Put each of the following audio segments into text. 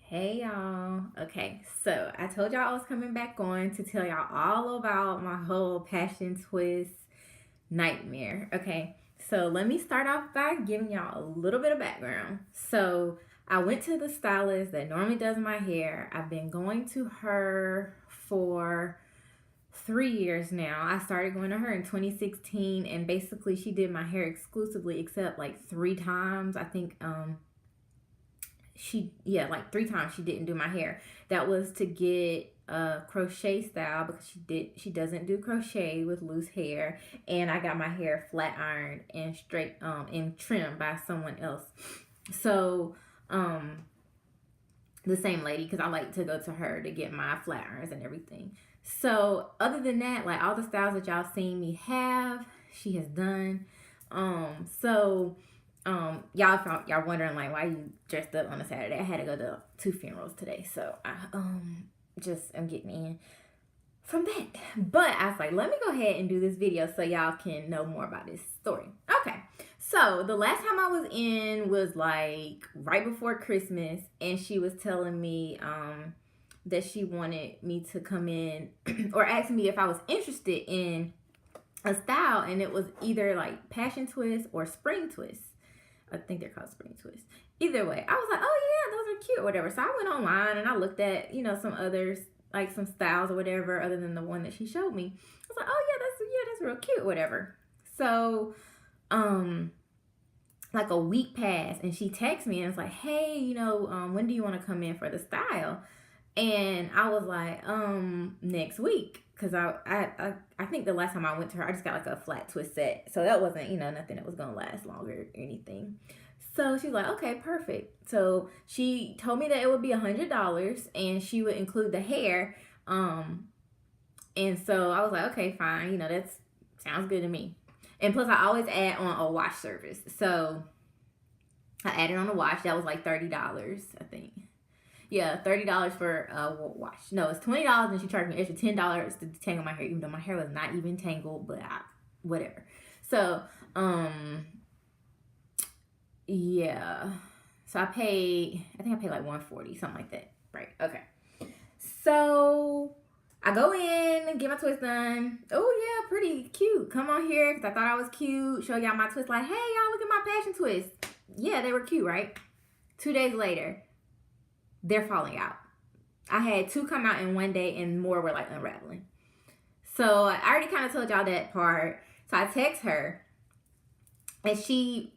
Hey y'all. Okay, so I told y'all I was coming back on to tell y'all all about my whole passion twist nightmare. Okay, so let me start off by giving y'all a little bit of background. So I went to the stylist that normally does my hair. I've been going to her for 3 years now. I started going to her in 2016, and basically she did my hair exclusively except like three times. I think like three times she didn't do my hair. That was to get a crochet style because she doesn't do crochet with loose hair, and I got my hair flat ironed and straight and trimmed by someone else. So the same lady, because I like to go to her to get my flat irons and everything. So other than that, like all the styles that y'all seen me have, she has done. So y'all wondering like why you dressed up on a Saturday. I had to go to two funerals today, so I just am getting in from that. But I was like, let me go ahead and do this video so y'all can know more about this story. Okay, so the last time I was in was like right before Christmas, and she was telling me that she wanted me to come in or asked me if I was interested in a style, and it was either like passion twist or spring twist. I think they're called spring twists. Either way, I was like, oh yeah, those are cute or whatever. So I went online and I looked at, some others, like some styles or whatever, other than the one that she showed me. I was like, oh yeah, that's real cute, whatever. So, like a week passed and she texted me and was like, hey, when do you want to come in for the style? And I was like, next week. Cause I think the last time I went to her, I just got like a flat twist set. So that wasn't, nothing that was going to last longer or anything. So she's like, okay, perfect. So she told me that it would be $100 and she would include the hair. And so I was like, okay, fine. That sounds good to me. And plus I always add on a wash service. So I added on a wash. That was like $30, I think. Yeah, $30 for a wash. No, it's $20, and she charged me extra $10 to detangle my hair, even though my hair was not even tangled. But whatever. So, yeah. So I think I paid like $140, something like that. Right? Okay. So I go in and get my twist done. Oh yeah, pretty cute. Come on here, because I thought I was cute. Show y'all my twist. Like, hey y'all, look at my passion twist. Yeah, they were cute, right? 2 days later, they're falling out. I had two come out in one day and more were like unraveling. So I already kind of told y'all that part. So I text her and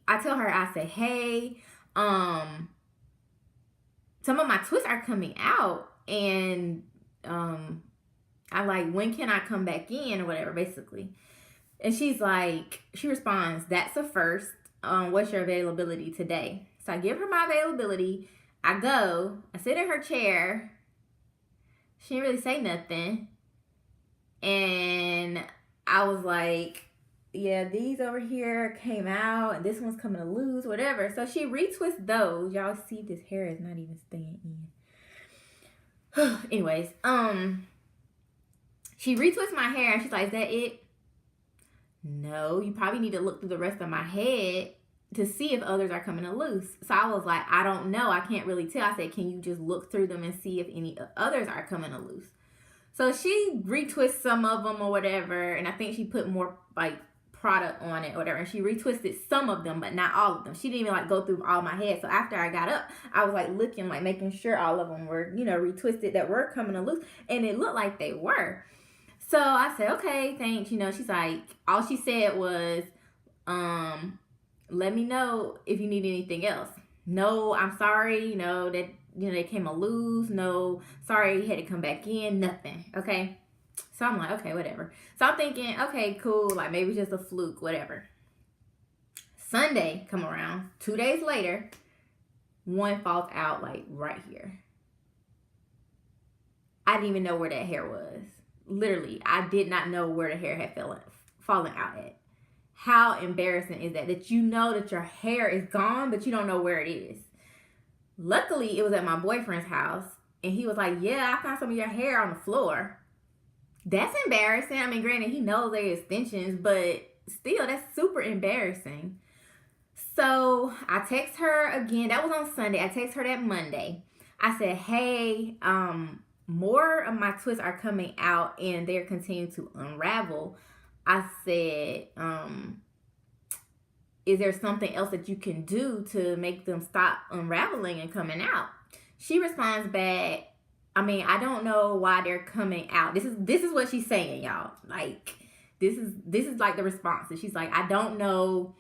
I tell her, I say, hey, some of my twists are coming out, and I like, when can I come back in or whatever, basically. And she responds, that's a first. What's your availability today? So I give her my availability. I go, I sit in her chair. She didn't really say nothing. And I was like, yeah, these over here came out and this one's coming to loose, whatever. So she retwists those. Y'all see this hair is not even staying in. Anyways, she retwists my hair and she's like, is that it? No, you probably need to look through the rest of my head to see if others are coming to loose. So I was like, I don't know. I can't really tell. I said, can you just look through them and see if any others are coming to loose? So she retwists some of them or whatever. And I think she put more like product on it or whatever. And she retwisted some of them, but not all of them. She didn't even like go through all my head. So after I got up, I was like looking, like making sure all of them were, retwisted that were coming to loose. And it looked like they were. So I said, okay, thanks. She's like, all she said was, let me know if you need anything else. No, I'm sorry, that they came a lose. No, sorry, you had to come back in. Nothing. Okay. So I'm like, okay, whatever. So I'm thinking, okay, cool. Like maybe it's just a fluke, whatever. Sunday come around, 2 days later, one falls out like right here. I didn't even know where that hair was. Literally, I did not know where the hair had fallen out at. How embarrassing is that? That you know that your hair is gone, but you don't know where it is. Luckily, it was at my boyfriend's house, and he was like, yeah, I found some of your hair on the floor. That's embarrassing. I mean, granted, he knows they're extensions, but still, that's super embarrassing. So I text her again. That was on Sunday. I text her that Monday. I said, hey, more of my twists are coming out and they're continuing to unravel. I said, is there something else that you can do to make them stop unraveling and coming out? She responds back, I mean, I don't know why they're coming out. This is what she's saying, y'all. Like, this is like the response. And she's like, I don't know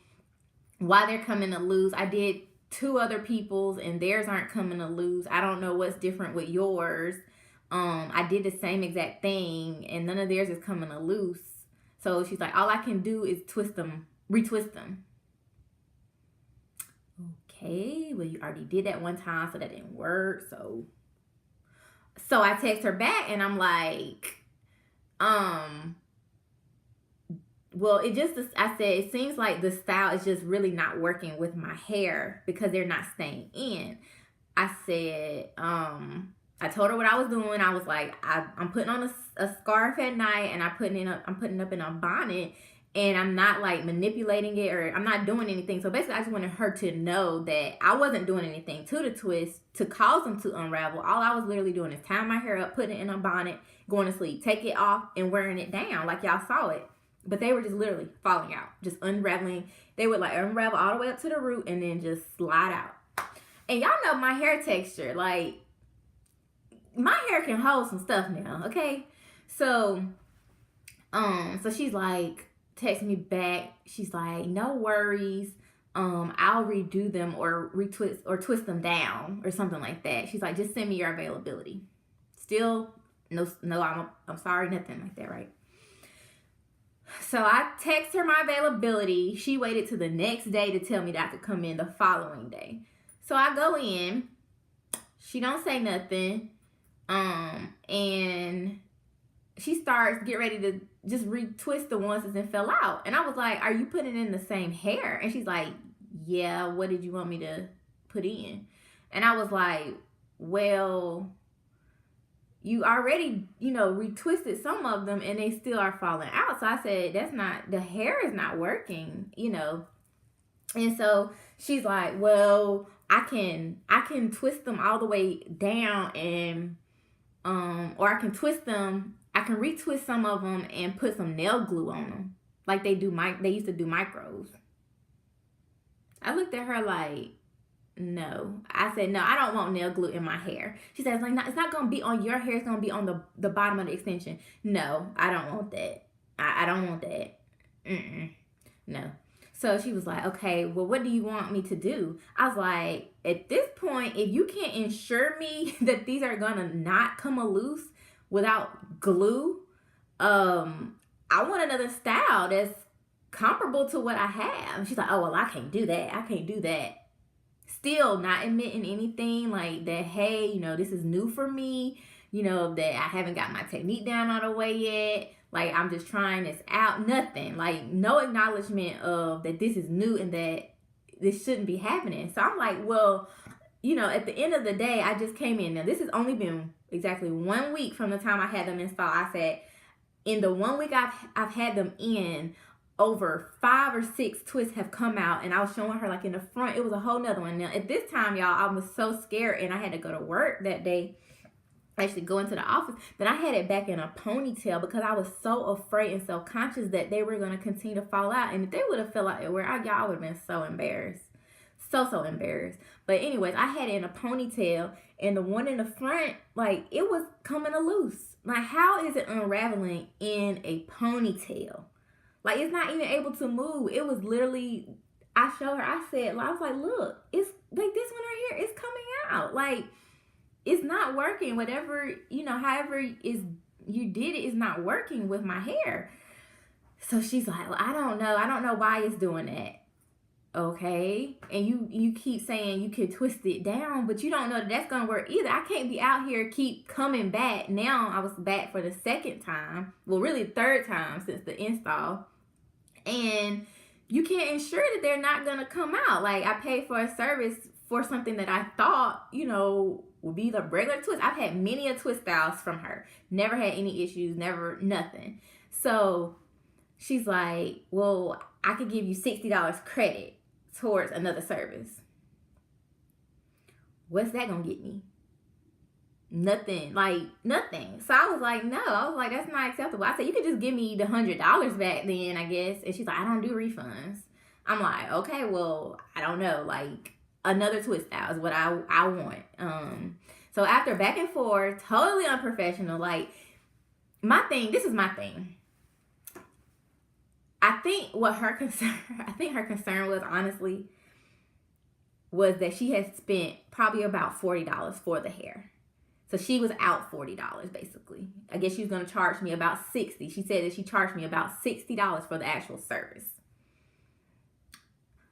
why they're coming to lose. I did 2 other people's and theirs aren't coming to lose. I don't know what's different with yours. I did the same exact thing and none of theirs is coming to loose. So she's like, all I can do is retwist them. Okay, well, you already did that one time, so that didn't work. So I text her back and I'm like, well, I said, it seems like the style is just really not working with my hair because they're not staying in. I said, I told her what I was doing. I was like, I'm putting on a scarf at night and I'm putting it up in a bonnet and I'm not like manipulating it or I'm not doing anything. So basically I just wanted her to know that I wasn't doing anything to the twist to cause them to unravel. All I was literally doing is tying my hair up, putting it in a bonnet, going to sleep, take it off and wearing it down like y'all saw it. But they were just literally falling out, just unraveling. They would like unravel all the way up to the root and then just slide out. And y'all know my hair texture, like my hair can hold some stuff now, okay? So she's like, text me back. She's like, no worries. I'll redo them or retwist or twist them down or something like that. She's like, just send me your availability. Still, no, I'm sorry, nothing like that, right? So I text her my availability. She waited till the next day to tell me that I could come in the following day. So I go in. She don't say nothing. And she starts get ready to just retwist the ones that then fell out. And I was like, are you putting in the same hair? And she's like, yeah, what did you want me to put in? And I was like, well, you already, retwisted some of them and they still are falling out. So I said, the hair is not working, And so she's like, well, I can twist them all the way down and, or I can retwist some of them and put some nail glue on them. Like they used to do micros. I looked at her like, no. I said, no, I don't want nail glue in my hair. She said, it's not going to be on your hair. It's going to be on the bottom of the extension. No, I don't want that. I don't want that. No. So she was like, okay, well, what do you want me to do? I was like, at this point, if you can't ensure me that these are going to not come loose without glue, I want another style that's comparable to what I have. She's like, oh, well, I can't do that. I can't do that. Still not admitting anything like that, hey, this is new for me, that I haven't got my technique down all the way yet. Like, I'm just trying this out. Nothing. Like, no acknowledgement of that this is new and that this shouldn't be happening. So I'm like, well, at the end of the day, I just came in. Now, this has only been exactly 1 week from the time I had them installed. I said, in the 1 week I've had them in, over 5 or 6 twists have come out, and I was showing her like in the front, it was a whole nother one. Now, at this time, y'all, I was so scared, and I had to go to work that day, actually go into the office, that I had it back in a ponytail because I was so afraid and so conscious that they were going to continue to fall out. And if they would have fell out where y'all would have been so embarrassed. So embarrassed. But anyways, I had it in a ponytail, and the one in the front, like, it was coming loose. Like, how is it unraveling in a ponytail? Like, it's not even able to move. It was literally, I showed her, I was like, look, it's like this one right here, it's coming out. Like, it's not working. Whatever, however you did it is not working with my hair. So she's like, well, I don't know why it's doing that. Okay. And you keep saying you can twist it down, but you don't know that that's going to work either. I can't be out here keep coming back. Now I was back for the second time. Well, really third time since the install. And you can't ensure that they're not going to come out. Like, I paid for a service for something that I thought, would be the regular twist. I've had many a twist styles from her. Never had any issues, nothing. So she's like, well, I could give you $60 credit towards another service. What's that going to get me? Nothing, like nothing. So I was like, no. I was like, that's not acceptable. I said, you could just give me the $100 back then, I guess. And she's like, I don't do refunds. I'm like, okay, well, I don't know. Like, another twist out is what I want. So after back and forth, totally unprofessional. Like, this is my thing. I think her concern was, honestly, was that she had spent probably about $40 for the hair. So she was out $40 basically. I guess she was going to charge me about $60. She said that she charged me about $60 for the actual service.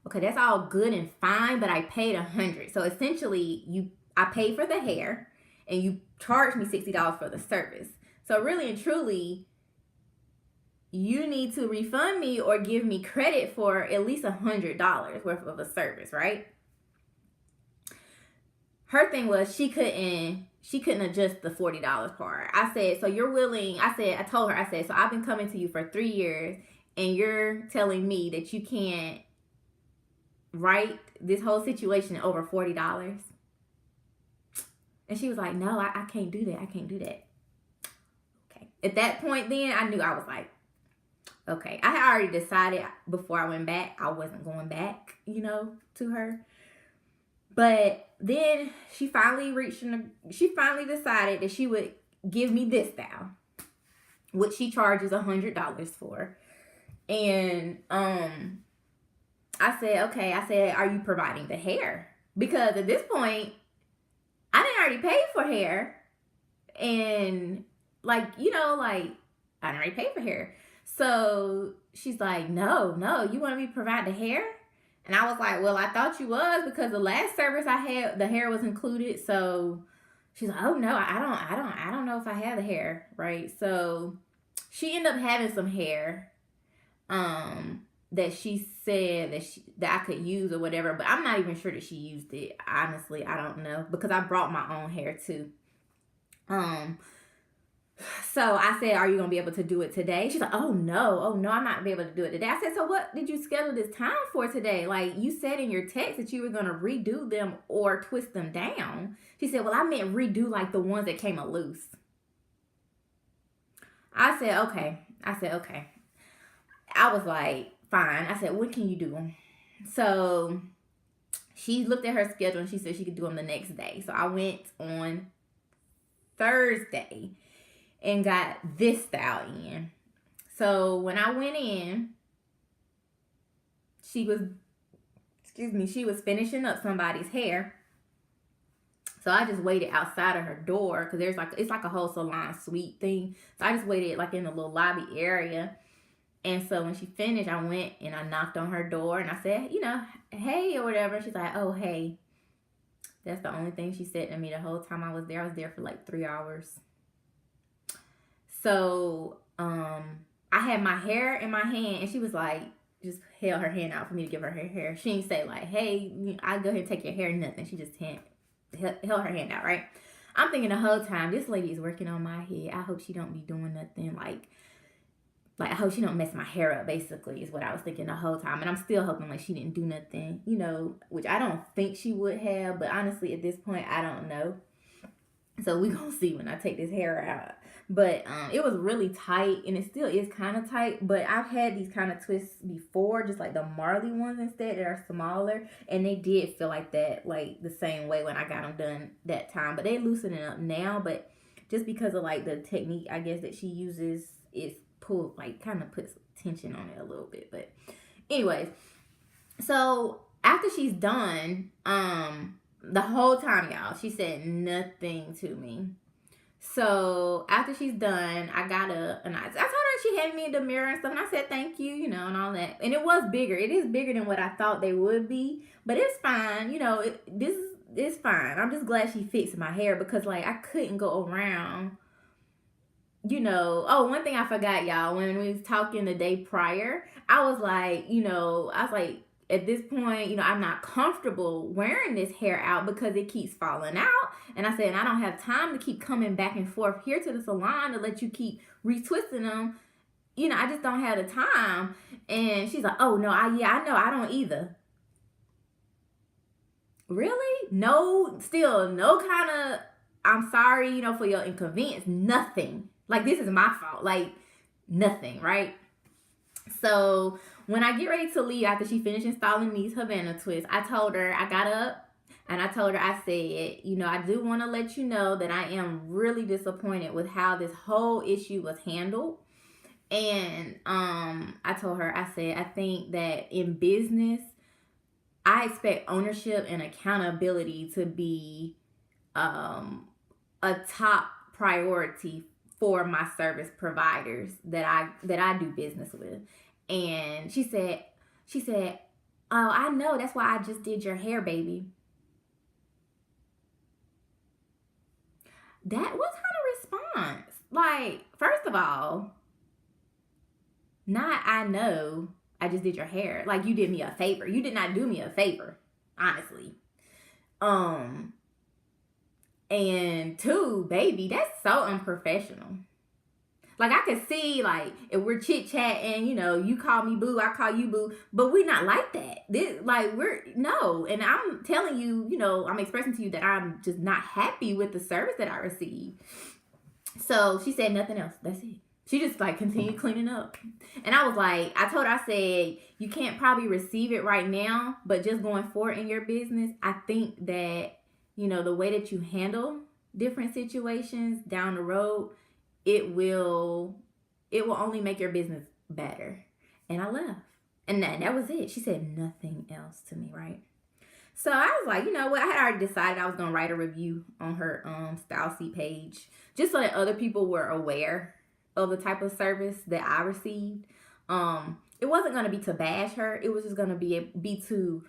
Okay, that's all good and fine, but I paid $100. So essentially, I paid for the hair, and you charged me $60 for the service. So really and truly, you need to refund me or give me credit for at least $100 worth of a service, right? Her thing was she couldn't adjust the $40 part. I said, so you're willing, I told her, so I've been coming to you for 3 years, and you're telling me that you can't write this whole situation over $40? And she was like, no, I can't do that. I can't do that. Okay. At that point then, I knew. I was like, okay. I had already decided before I went back, I wasn't going back, to her. But then she finally decided that she would give me this style, which she charges $100 for. And I said, okay. I said, are you providing the hair? Because at this point, I didn't already pay for hair. And I didn't already pay for hair. So she's like, no, you want me to provide the hair? And I was like, well, I thought you was, because the last service I had, the hair was included. So she's like, oh no, I don't know if I have the hair, right? So she ended up having some hair, that she said that I could use or whatever, but I'm not even sure that she used it. Honestly, I don't know, because I brought my own hair too. So I said, are you going to be able to do it today? She's like, oh no, I'm not going to be able to do it today. I said, so what did you schedule this time for today? Like, you said in your text that you were going to redo them or twist them down. She said, well, I meant redo like the ones that came loose. I said, okay. I was like, fine. I said, when can you do them? So she looked at her schedule and she said she could do them the next day. So I went on Thursday and got this style in. So when I went in, she was finishing up somebody's hair. So I just waited outside of her door, because it's like a whole salon suite thing. So I just waited like in the little lobby area. And so when she finished, I went and I knocked on her door and I said, hey, or whatever. She's like, oh, hey. That's the only thing she said to me the whole time I was there. I was there for like 3 hours. So I had my hair in my hand, and she was like, just held her hand out for me to give her her hair. She didn't say like, hey, I'll go ahead and take your hair, nothing. She just held her hand out, right? I'm thinking the whole time, this lady is working on my head. I hope she don't be doing nothing like I hope she don't mess my hair up, basically, is what I was thinking the whole time. And I'm still hoping like she didn't do nothing, which I don't think she would have. But honestly, at this point, I don't know. So we gonna see when I take this hair out. But it was really tight, and it still is kind of tight. But I've had these kind of twists before, just like the Marley ones instead, that are smaller. And they did feel like that, like the same way when I got them done that time. But they loosen it up now. But just because of like the technique, I guess, that she uses, is kind of puts tension on it a little bit. But anyways, so after she's done, the whole time, y'all, she said nothing to me. So after she's done, I got up and I told her, she had me the mirror and stuff, and I said thank you, and all that. And it was bigger. It is bigger than what I thought they would be, but it's fine. It's fine. I'm just glad she fixed my hair, because like I couldn't go around. Oh, one thing I forgot, y'all, when we was talking the day prior, I was like, at this point, I'm not comfortable wearing this hair out because it keeps falling out. And I said, and I don't have time to keep coming back and forth here to the salon to let you keep retwisting them. I just don't have the time. And she's like, oh, no, I know, I don't either. Really? No, still no kind of, I'm sorry, you know, for your inconvenience. Nothing. Like, this is my fault. Like, nothing, right? So when I get ready to leave after she finished installing these Havana twists, I told her, I got up and I told her, I said, you know, I do want to let you know that I am really disappointed with how this whole issue was handled. And I told her, I said, I think that in business, I expect ownership and accountability to be a top priority for my service providers that I do business with. And she said, oh, I know, that's why I just did your hair, baby. That was her response. Like, first of all, not I know I just did your hair. Like, you did me a favor. You did not do me a favor, honestly. And two, baby, that's so unprofessional. Like, I could see, like, if we're chit-chatting, you know, you call me boo, I call you boo, but we're not like that. No. And I'm telling you, you know, I'm expressing to you that I'm just not happy with the service that I received. So she said nothing else. That's it. She just, like, continued cleaning up. And I was like, I told her, I said, you can't probably receive it right now, but just going forward in your business, I think that, you know, the way that you handle different situations down the road, it will only make your business better. And I left. And that was it. She said nothing else to me, right? So I was like, you know what? I had already decided I was going to write a review on her Style Seat page just so that other people were aware of the type of service that I received. It wasn't going to be to bash her. It was just going to be to,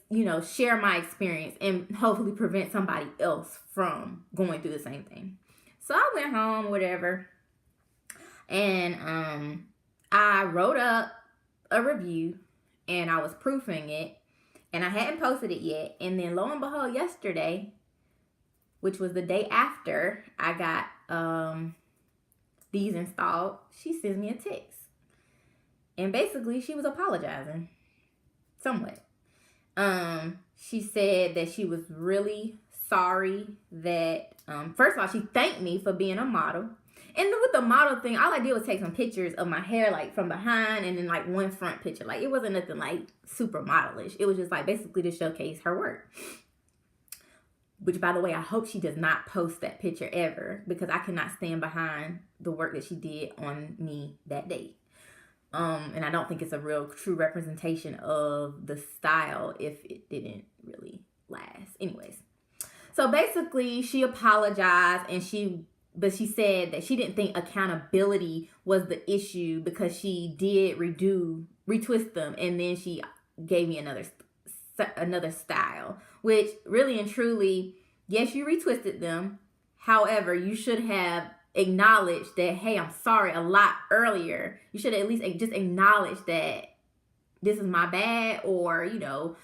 you know, share my experience and hopefully prevent somebody else from going through the same thing. So I went home, whatever, and I wrote up a review, and I was proofing it, and I hadn't posted it yet. And then lo and behold, yesterday, which was the day after I got these installed, she sends me a text. And basically, she was apologizing somewhat. She said that she was really sorry that, first of all, she thanked me for being a model. And with the model thing, all I did was take some pictures of my hair, like, from behind and then, like, one front picture. Like, it wasn't nothing, like, super modelish. It was just, like, basically to showcase her work. Which, by the way, I hope she does not post that picture ever, because I cannot stand behind the work that she did on me that day. And I don't think it's a real true representation of the style if it didn't really last. Anyways. So basically, she apologized, and she said that she didn't think accountability was the issue because she did retwist them, and then she gave me another style, which really and truly, yes, you retwisted them. However, you should have acknowledged that, hey, I'm sorry, a lot earlier. You should at least just acknowledge that this is my bad, or, you know,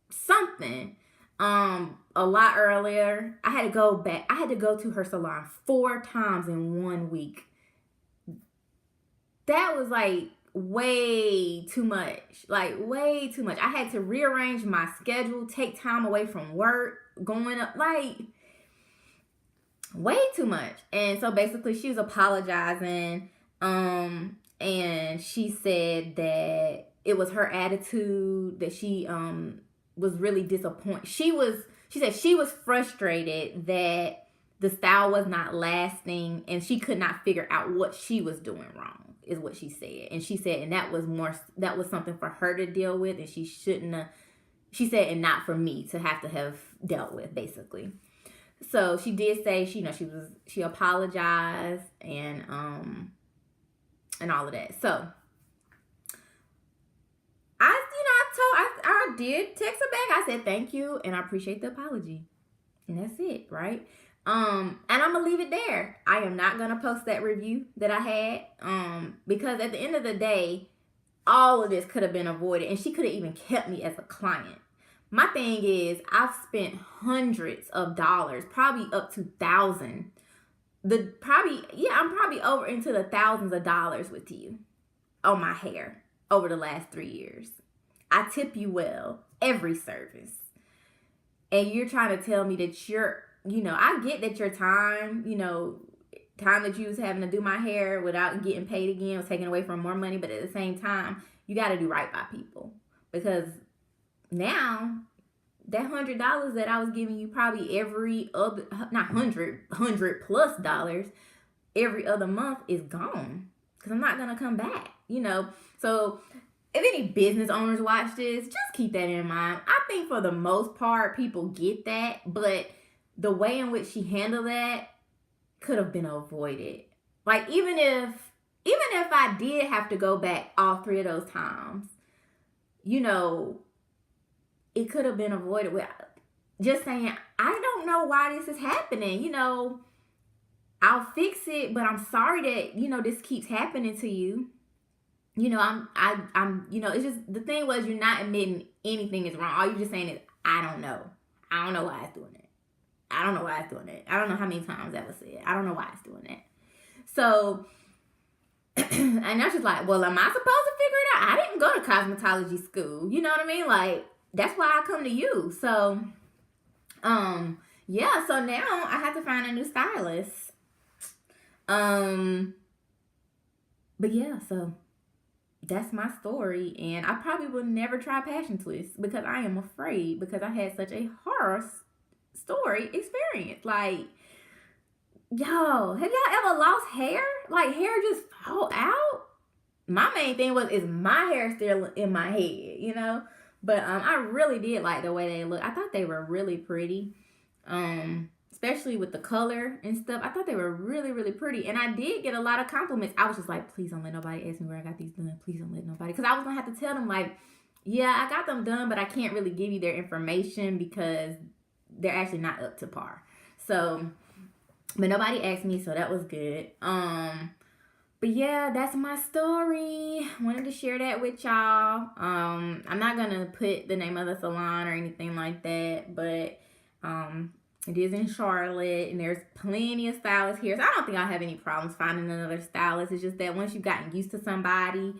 something. A lot earlier. I had to go back. I had to go to her salon 4 times in 1 week. That was, like, way too much. Like, way too much. I had to rearrange my schedule, take time away from work, going up, like, way too much. And so basically she was apologizing. And she said that it was her attitude, that she was really disappointed. She said she was frustrated that the style was not lasting, and she could not figure out what she was doing wrong, is what she said. And she said, and that was something for her to deal with, and she shouldn't have, she said, and not for me to have dealt with, basically. So she did say she apologized and all of that. So I did text her back. I said thank you and I appreciate the apology. And that's it, right? And I'm gonna leave it there. I am not gonna post that review that I had. Because at the end of the day, all of this could have been avoided, and she could have even kept me as a client. My thing is, I've spent hundreds of dollars, probably up to $1,000. I'm probably over into the thousands of dollars with you on my hair over the last 3 years. I tip you well, every service. And you're trying to tell me that you're I get that your time, time that you was having to do my hair without getting paid again was taken away from more money, but at the same time, you got to do right by people, because now that $100 that I was giving you probably every other, not hundred plus dollars every other month is gone, because I'm not gonna come back. So if any business owners watch this, just keep that in mind. I think for the most part, people get that, but the way in which she handled that could have been avoided. Like, even if I did have to go back all 3 of those times, it could have been avoided with just saying, I don't know why this is happening. I'll fix it, but I'm sorry that, this keeps happening to you. I'm, it's just, the thing was, you're not admitting anything is wrong. All you're just saying is, I don't know. I don't know why it's doing it. I don't know why it's doing it. I don't know how many times that was said. I don't know why it's doing it. So, and now she's like, well, am I supposed to figure it out? I didn't go to cosmetology school. You know what I mean? Like, that's why I come to you. So, yeah, so now I have to find a new stylist. But yeah, so that's my story, and I probably will never try passion twist because I am afraid, because I had such a horror story experience. Like, yo, have y'all ever lost hair? Like, hair just fall out? My main thing was, is my hair still in my head, But I really did like the way they look. I thought they were really pretty. Especially with the color and stuff. I thought they were really, really pretty. And I did get a lot of compliments. I was just like, please don't let nobody ask me where I got these done. Please don't let nobody. Because I was going to have to tell them, like, yeah, I got them done, but I can't really give you their information because they're actually not up to par. So, but nobody asked me, so that was good. But yeah, that's my story. Wanted to share that with y'all. I'm not going to put the name of the salon or anything like that, but it is in Charlotte, and there's plenty of stylists here. So I don't think I'll have any problems finding another stylist. It's just that once you've gotten used to somebody,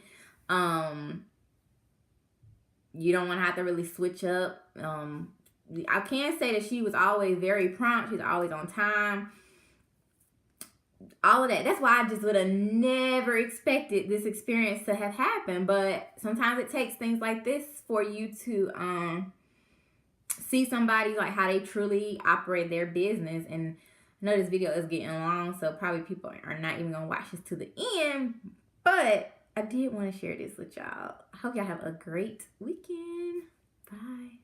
you don't want to have to really switch up. I can say that she was always very prompt. She's always on time. All of that. That's why I just would have never expected this experience to have happened. But sometimes it takes things like this for you to see somebody, like, how they truly operate their business. And I know this video is getting long, so probably people are not even gonna watch this to the end, but I did want to share this with y'all. I hope y'all have a great weekend. Bye.